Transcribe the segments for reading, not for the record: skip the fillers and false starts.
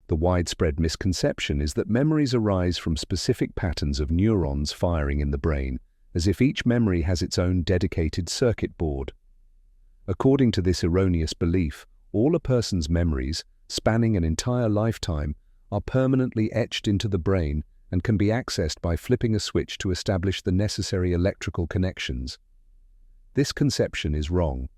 The widespread misconception is that memories arise from specific patterns of neurons firing in the brain, as if each memory has its own dedicated circuit board. According to this erroneous belief, all a person's memories, spanning an entire lifetime, are permanently etched into the brain and can be accessed by flipping a switch to establish the necessary electrical connections. This conception is wrong.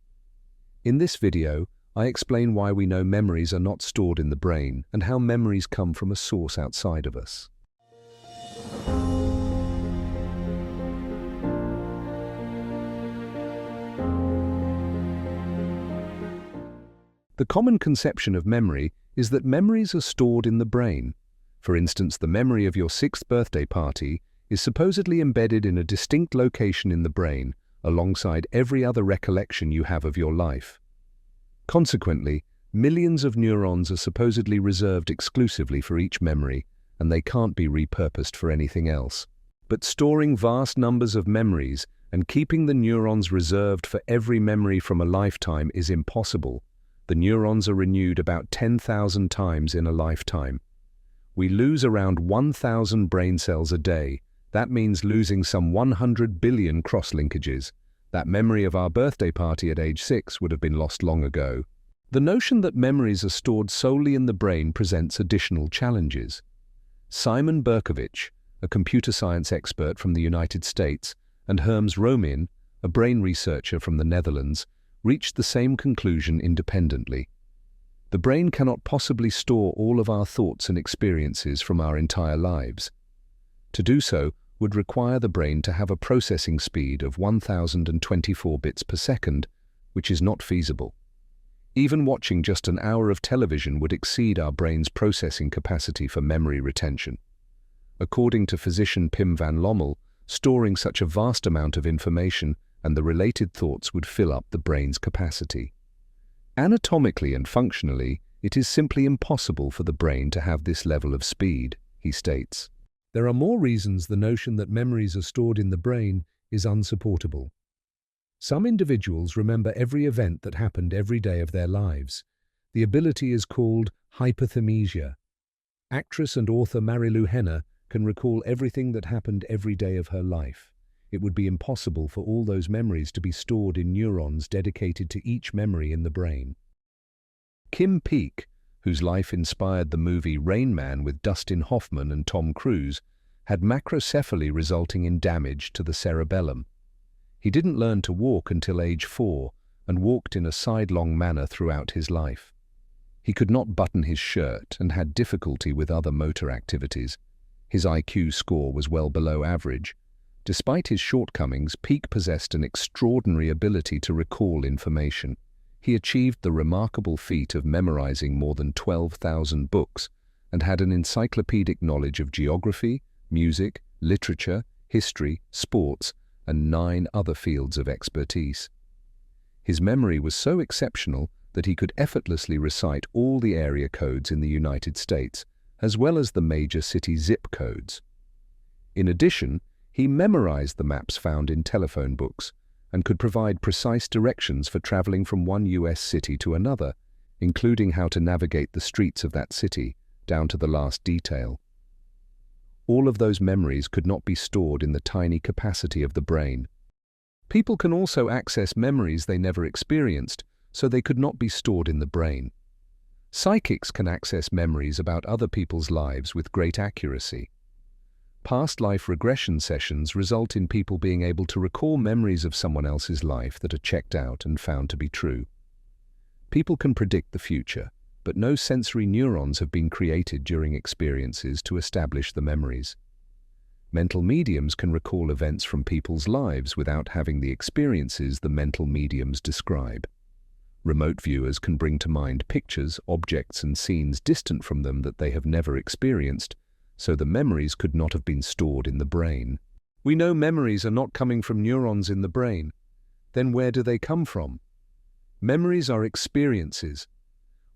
In this video, I explain why we know memories are not stored in the brain and how memories come from a source outside of us. The common conception of memory is that memories are stored in the brain. For instance, the memory of your 6th birthday party is supposedly embedded in a distinct location in the brain, alongside every other recollection you have of your life. Consequently, millions of neurons are supposedly reserved exclusively for each memory, and they can't be repurposed for anything else. But storing vast numbers of memories and keeping the neurons reserved for every memory from a lifetime is impossible. The neurons are renewed about 10,000 times in a lifetime. We lose around 1,000 brain cells a day. That means losing some 100 billion cross-linkages. That memory of our birthday party at age 6 would have been lost long ago. The notion that memories are stored solely in the brain presents additional challenges. Simon Berkovich, a computer science expert from the United States, and Herman Minkowski, a brain researcher from the Netherlands, reached the same conclusion independently. The brain cannot possibly store all of our thoughts and experiences from our entire lives. To do so would require the brain to have a processing speed of 1024 bits per second, which is not feasible. Even watching just an hour of television would exceed our brain's processing capacity for memory retention. According to physician Pim van Lommel, storing such a vast amount of information and the related thoughts would fill up the brain's capacity. Anatomically and functionally, it is simply impossible for the brain to have this level of speed, he states. There are more reasons the notion that memories are stored in the brain is unsupportable. Some individuals remember every event that happened every day of their lives. The ability is called hyperthymesia. Actress and author Marilu Henner can recall everything that happened every day of her life. It would be impossible for all those memories to be stored in neurons dedicated to each memory in the brain. Kim Peek, whose life inspired the movie Rain Man with Dustin Hoffman and Tom Cruise, had macrocephaly resulting in damage to the cerebellum. He didn't learn to walk until age 4 and walked in a sidelong manner throughout his life. He could not button his shirt and had difficulty with other motor activities. His IQ score was well below average. Despite his shortcomings, Peek possessed an extraordinary ability to recall information. He achieved the remarkable feat of memorizing more than 12,000 books and had an encyclopedic knowledge of geography, music, literature, history, sports, and 9 other fields of expertise. His memory was so exceptional that he could effortlessly recite all the area codes in the United States, as well as the major city zip codes. In addition, he memorized the maps found in telephone books and could provide precise directions for traveling from one US city to another, including how to navigate the streets of that city, down to the last detail. All of those memories could not be stored in the tiny capacity of the brain. People can also access memories they never experienced, so they could not be stored in the brain. Psychics can access memories about other people's lives with great accuracy. Past life regression sessions result in people being able to recall memories of someone else's life that are checked out and found to be true. People can predict the future, but no sensory neurons have been created during experiences to establish the memories. Mental mediums can recall events from people's lives without having the experiences the mental mediums describe. Remote viewers can bring to mind pictures, objects, and scenes distant from them that they have never experienced, so the memories could not have been stored in the brain. We know memories are not coming from neurons in the brain. Then where do they come from? Memories are experiences.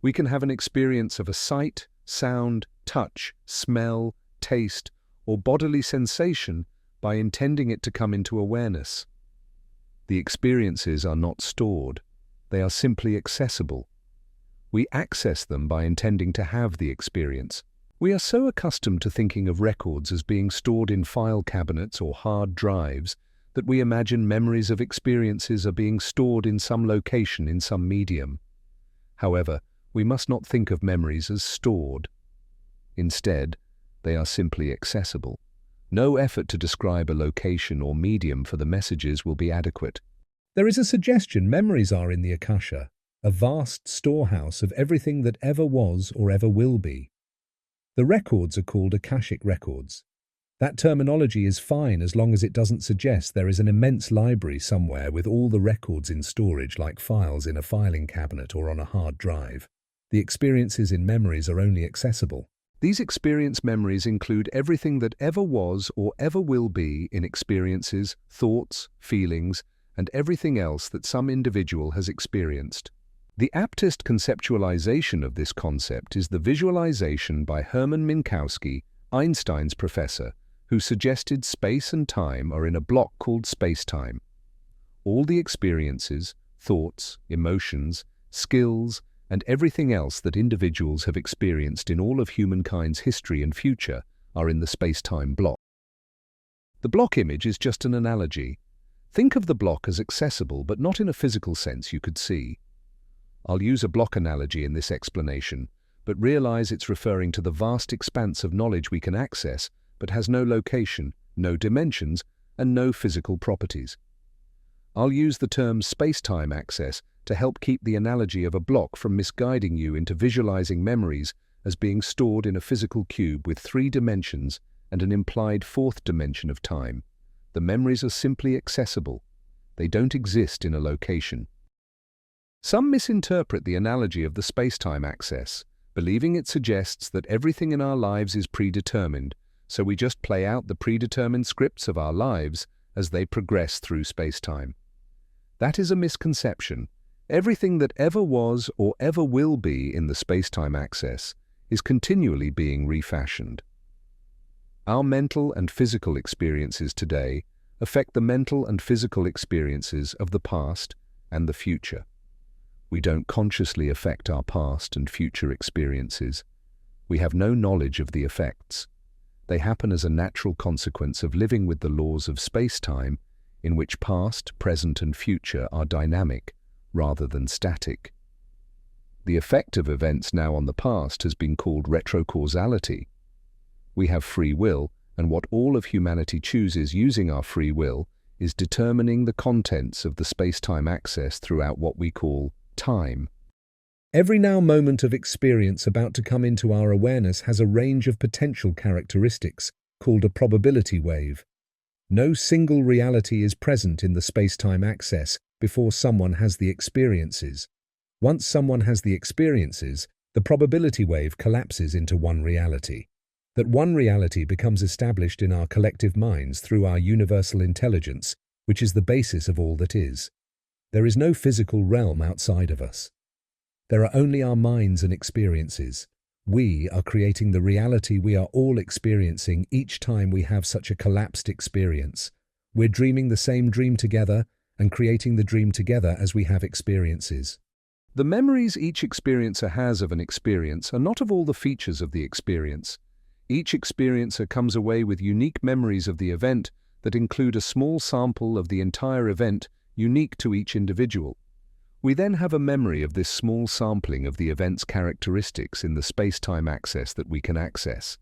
We can have an experience of a sight, sound, touch, smell, taste, or bodily sensation by intending it to come into awareness. The experiences are not stored. They are simply accessible. We access them by intending to have the experience. We are so accustomed to thinking of records as being stored in file cabinets or hard drives that we imagine memories of experiences are being stored in some location in some medium. However, we must not think of memories as stored. Instead, they are simply accessible. No effort to describe a location or medium for the messages will be adequate. There is a suggestion memories are in the Akasha, a vast storehouse of everything that ever was or ever will be. The records are called Akashic records. That terminology is fine as long as it doesn't suggest there is an immense library somewhere with all the records in storage like files in a filing cabinet or on a hard drive. The experiences in memories are only accessible. These experience memories include everything that ever was or ever will be in experiences, thoughts, feelings, and everything else that some individual has experienced. The aptest conceptualization of this concept is the visualization by Herman Minkowski, Einstein's professor, who suggested space and time are in a block called spacetime. All the experiences, thoughts, emotions, skills, and everything else that individuals have experienced in all of humankind's history and future are in the spacetime block. The block image is just an analogy. Think of the block as accessible, but not in a physical sense you could see. I'll use a block analogy in this explanation, but realize it's referring to the vast expanse of knowledge we can access, but has no location, no dimensions, and no physical properties. I'll use the term space-time access to help keep the analogy of a block from misguiding you into visualizing memories as being stored in a physical cube with 3 dimensions and an implied 4th dimension of time. The memories are simply accessible. They don't exist in a location. Some misinterpret the analogy of the space-time access, believing it suggests that everything in our lives is predetermined, so we just play out the predetermined scripts of our lives as they progress through space-time. That is a misconception. Everything that ever was or ever will be in the space-time access is continually being refashioned. Our mental and physical experiences today affect the mental and physical experiences of the past and the future. We don't consciously affect our past and future experiences. We have no knowledge of the effects. They happen as a natural consequence of living with the laws of space-time, in which past, present, and future are dynamic rather than static. The effect of events now on the past has been called retrocausality. We have free will, and what all of humanity chooses using our free will is determining the contents of the space-time access throughout what we call time. Every now moment of experience about to come into our awareness has a range of potential characteristics called a probability wave. No single reality is present in the space-time access before someone has the experiences. Once someone has the experiences, the probability wave collapses into one reality. That one reality becomes established in our collective minds through our universal intelligence, which is the basis of all that is. There is no physical realm outside of us. There are only our minds and experiences. We are creating the reality we are all experiencing each time we have such a collapsed experience. We're dreaming the same dream together and creating the dream together as we have experiences. The memories each experiencer has of an experience are not of all the features of the experience. Each experiencer comes away with unique memories of the event that include a small sample of the entire event unique to each individual. We then have a memory of this small sampling of the event's characteristics in the space-time access that we can access.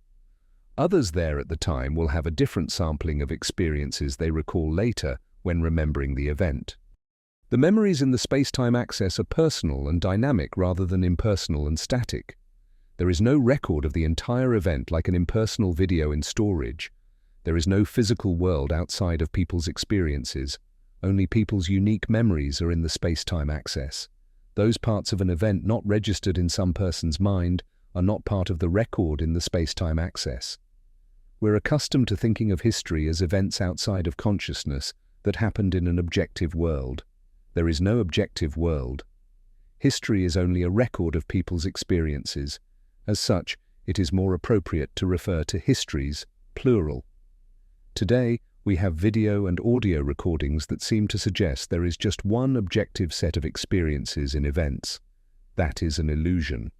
Others there at the time will have a different sampling of experiences they recall later when remembering the event. The memories in the space-time access are personal and dynamic rather than impersonal and static. There is no record of the entire event like an impersonal video in storage. There is no physical world outside of people's experiences. Only people's unique memories are in the space-time access. Those parts of an event not registered in some person's mind are not part of the record in the space-time access. We're accustomed to thinking of history as events outside of consciousness that happened in an objective world. There is no objective world. History is only a record of people's experiences. As such, it is more appropriate to refer to histories, plural. Today, we have video and audio recordings that seem to suggest there is just one objective set of experiences in events. that is an illusion.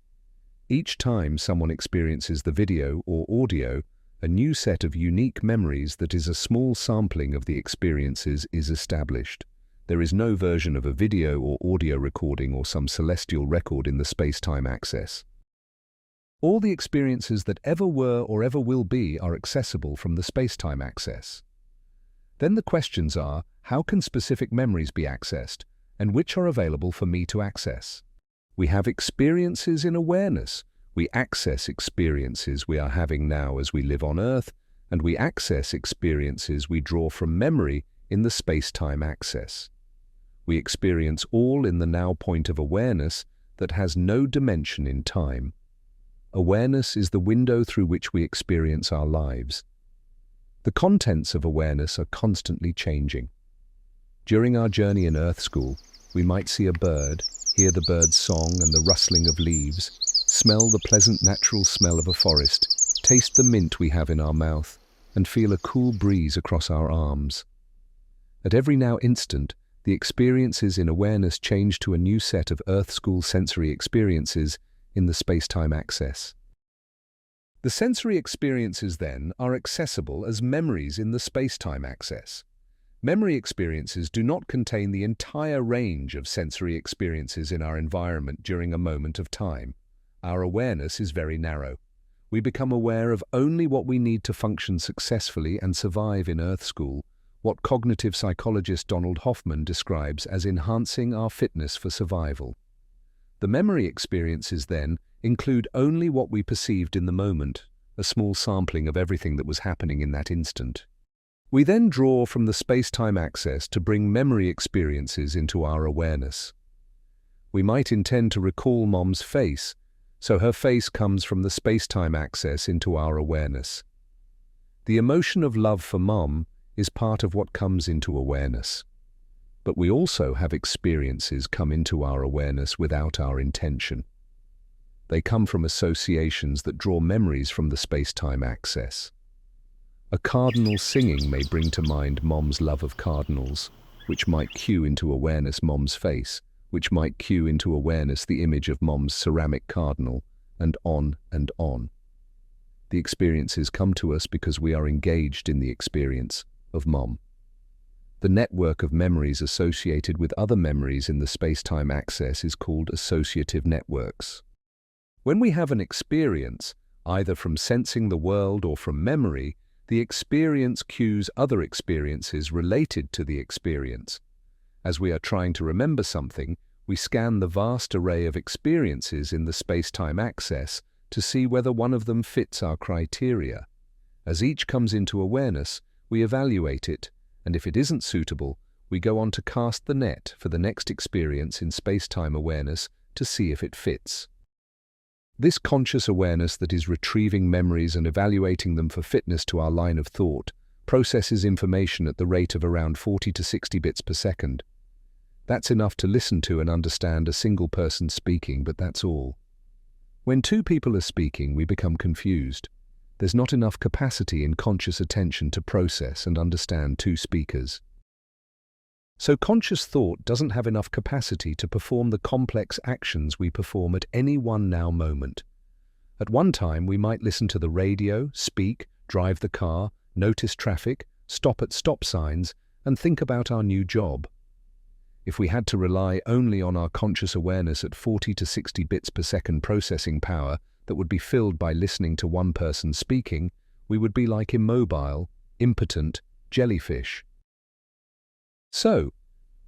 Each time someone experiences the video or audio, a new set of unique memories that is a small sampling of the experiences is established. There is no version of a video or audio recording or some celestial record in the space-time access. All the experiences that ever were or ever will be are accessible from the space-time access. Then the questions are, how can specific memories be accessed, and which are available for me to access? We have experiences in awareness. We access experiences we are having now as we live on Earth, and we access experiences we draw from memory in the space-time access. We experience all in the now point of awareness that has no dimension in time. Awareness is the window through which we experience our lives. The contents of awareness are constantly changing. During our journey in Earth School, we might see a bird, hear the bird's song and the rustling of leaves, smell the pleasant natural smell of a forest, taste the mint we have in our mouth, and feel a cool breeze across our arms. At every now instant, the experiences in awareness change to a new set of Earth School sensory experiences in the space-time access. The sensory experiences, then, are accessible as memories in the space-time access. Memory experiences do not contain the entire range of sensory experiences in our environment during a moment of time. Our awareness is very narrow. We become aware of only what we need to function successfully and survive in Earth School, what cognitive psychologist Donald Hoffman describes as enhancing our fitness for survival. The memory experiences, then, include only what we perceived in the moment, a small sampling of everything that was happening in that instant. We then draw from the space-time access to bring memory experiences into our awareness. We might intend to recall Mom's face, so her face comes from the space-time access into our awareness. The emotion of love for Mom is part of what comes into awareness. But we also have experiences come into our awareness without our intention. They come from associations that draw memories from the space-time access. A cardinal singing may bring to mind Mom's love of cardinals, which might cue into awareness Mom's face, which might cue into awareness the image of Mom's ceramic cardinal, and on and on. The experiences come to us because we are engaged in the experience of Mom. The network of memories associated with other memories in the space-time access is called associative networks. When we have an experience, either from sensing the world or from memory, the experience cues other experiences related to the experience. As we are trying to remember something, we scan the vast array of experiences in the space-time access to see whether one of them fits our criteria. As each comes into awareness, we evaluate it, and if it isn't suitable, we go on to cast the net for the next experience in space-time awareness to see if it fits. This conscious awareness that is retrieving memories and evaluating them for fitness to our line of thought processes information at the rate of around 40 to 60 bits per second. That's enough to listen to and understand a single person speaking, but that's all. When two people are speaking, we become confused. There's not enough capacity in conscious attention to process and understand two speakers. So conscious thought doesn't have enough capacity to perform the complex actions we perform at any one now moment. At one time, we might listen to the radio, speak, drive the car, notice traffic, stop at stop signs, and think about our new job. If we had to rely only on our conscious awareness at 40 to 60 bits per second processing power that would be filled by listening to one person speaking, we would be like immobile, impotent jellyfish. So,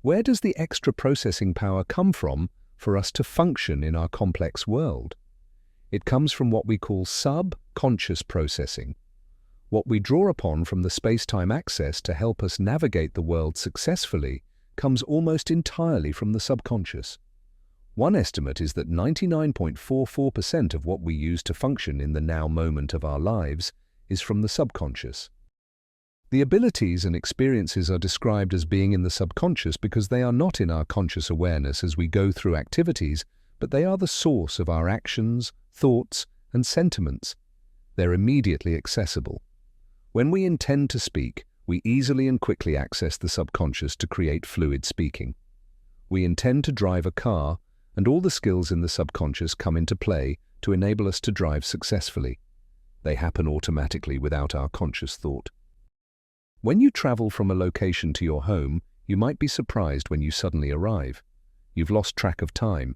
where does the extra processing power come from for us to function in our complex world? It comes from what we call subconscious processing, what we draw upon from the space-time access to help us navigate the world successfully comes almost entirely from the subconscious. One estimate is that 99.44% of what we use to function in the now moment of our lives is from the subconscious. The abilities and experiences are described as being in the subconscious because they are not in our conscious awareness as we go through activities, but they are the source of our actions, thoughts, and sentiments. They're immediately accessible. When we intend to speak, we easily and quickly access the subconscious to create fluid speaking. We intend to drive a car, and all the skills in the subconscious come into play to enable us to drive successfully. They happen automatically without our conscious thought. When you travel from a location to your home, you might be surprised when you suddenly arrive. You've lost track of time.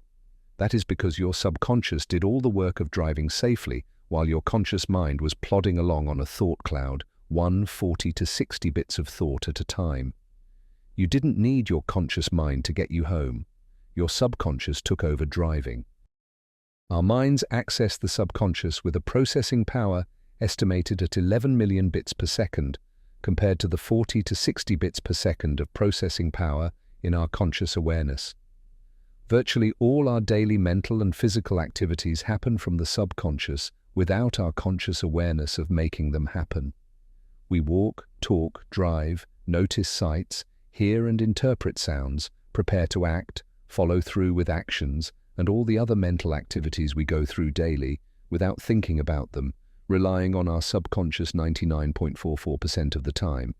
That is because your subconscious did all the work of driving safely while your conscious mind was plodding along on a thought cloud, 40 to 60 bits of thought at a time. You didn't need your conscious mind to get you home. Your subconscious took over driving. Our minds access the subconscious with a processing power estimated at 11 million bits per second, compared to the 40 to 60 bits per second of processing power in our conscious awareness. Virtually all our daily mental and physical activities happen from the subconscious without our conscious awareness of making them happen. We walk, talk, drive, notice sights, hear and interpret sounds, prepare to act, follow through with actions, and all the other mental activities we go through daily without thinking about them, relying on our subconscious 99.44% of the time.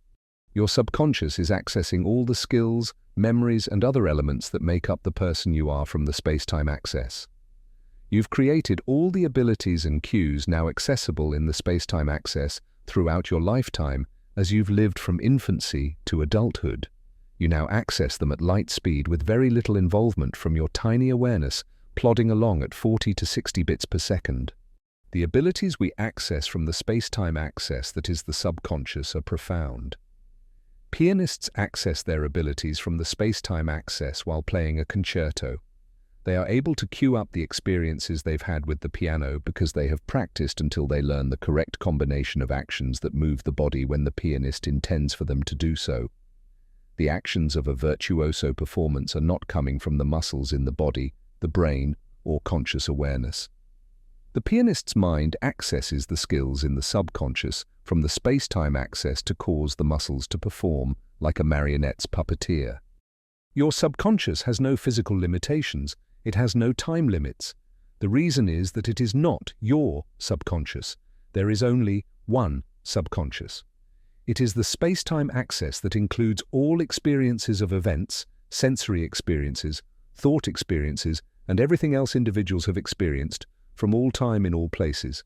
Your subconscious is accessing all the skills, memories, and other elements that make up the person you are from the space-time access. You've created all the abilities and cues now accessible in the space-time access throughout your lifetime as you've lived from infancy to adulthood. You now access them at light speed with very little involvement from your tiny awareness plodding along at 40 to 60 bits per second. The abilities we access from the space-time access that is the subconscious are profound. Pianists access their abilities from the space-time access while playing a concerto. They are able to cue up the experiences they've had with the piano because they have practiced until they learn the correct combination of actions that move the body when the pianist intends for them to do so. The actions of a virtuoso performance are not coming from the muscles in the body, the brain, or conscious awareness. The pianist's mind accesses the skills in the subconscious from the space-time access to cause the muscles to perform like a marionette's puppeteer. Your subconscious has no physical limitations, it has no time limits. The reason is that it is not your subconscious. There is only one subconscious. It is the space-time access that includes all experiences of events, sensory experiences, thought experiences, and everything else individuals have experienced from all time in all places.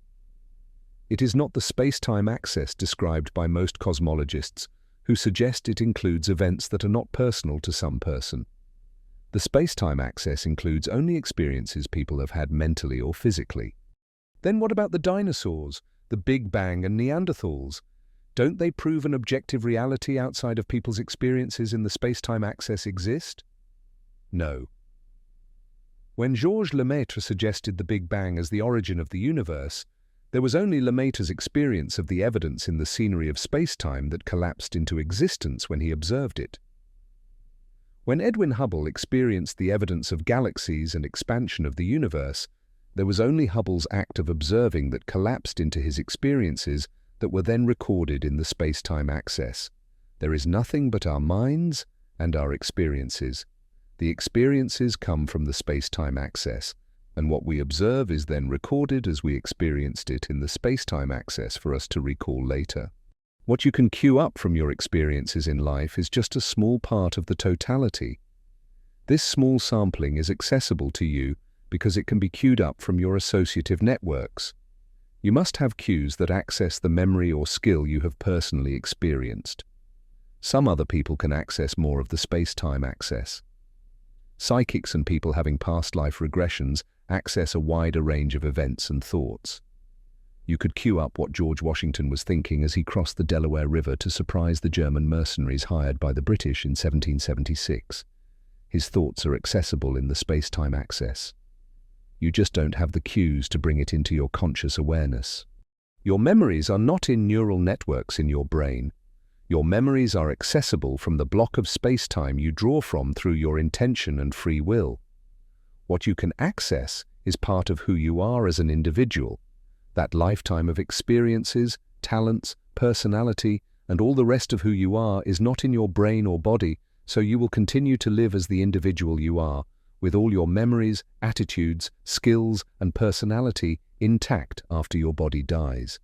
It is not the space-time access described by most cosmologists who suggest it includes events that are not personal to some person. The space-time access includes only experiences people have had mentally or physically. Then what about the dinosaurs, the Big Bang and Neanderthals? Don't they prove an objective reality outside of people's experiences in the space-time access exist? No. When Georges Lemaitre suggested the Big Bang as the origin of the universe, there was only Lemaitre's experience of the evidence in the scenery of space-time that collapsed into existence when he observed it. When Edwin Hubble experienced the evidence of galaxies and expansion of the universe, there was only Hubble's act of observing that collapsed into his experiences that were then recorded in the space-time access. There is nothing but our minds and our experiences. The experiences come from the space-time access, and what we observe is then recorded as we experienced it in the space-time access for us to recall later. What you can cue up from your experiences in life is just a small part of the totality. This small sampling is accessible to you because it can be cued up from your associative networks. You must have cues that access the memory or skill you have personally experienced. Some other people can access more of the space-time access. Psychics and people having past life regressions access a wider range of events and thoughts. You could cue up what George Washington was thinking as he crossed the Delaware River to surprise the German mercenaries hired by the British in 1776. His thoughts are accessible in the space-time access. You just don't have the cues to bring it into your conscious awareness. Your memories are not in neural networks in your brain. Your memories are accessible from the block of space-time you draw from through your intention and free will. What you can access is part of who you are as an individual. That lifetime of experiences, talents, personality, and all the rest of who you are is not in your brain or body, so you will continue to live as the individual you are, with all your memories, attitudes, skills, and personality intact after your body dies.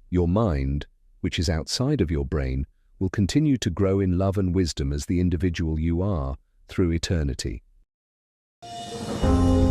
Your mind, which is outside of your brain, will continue to grow in love and wisdom as the individual you are through eternity. you.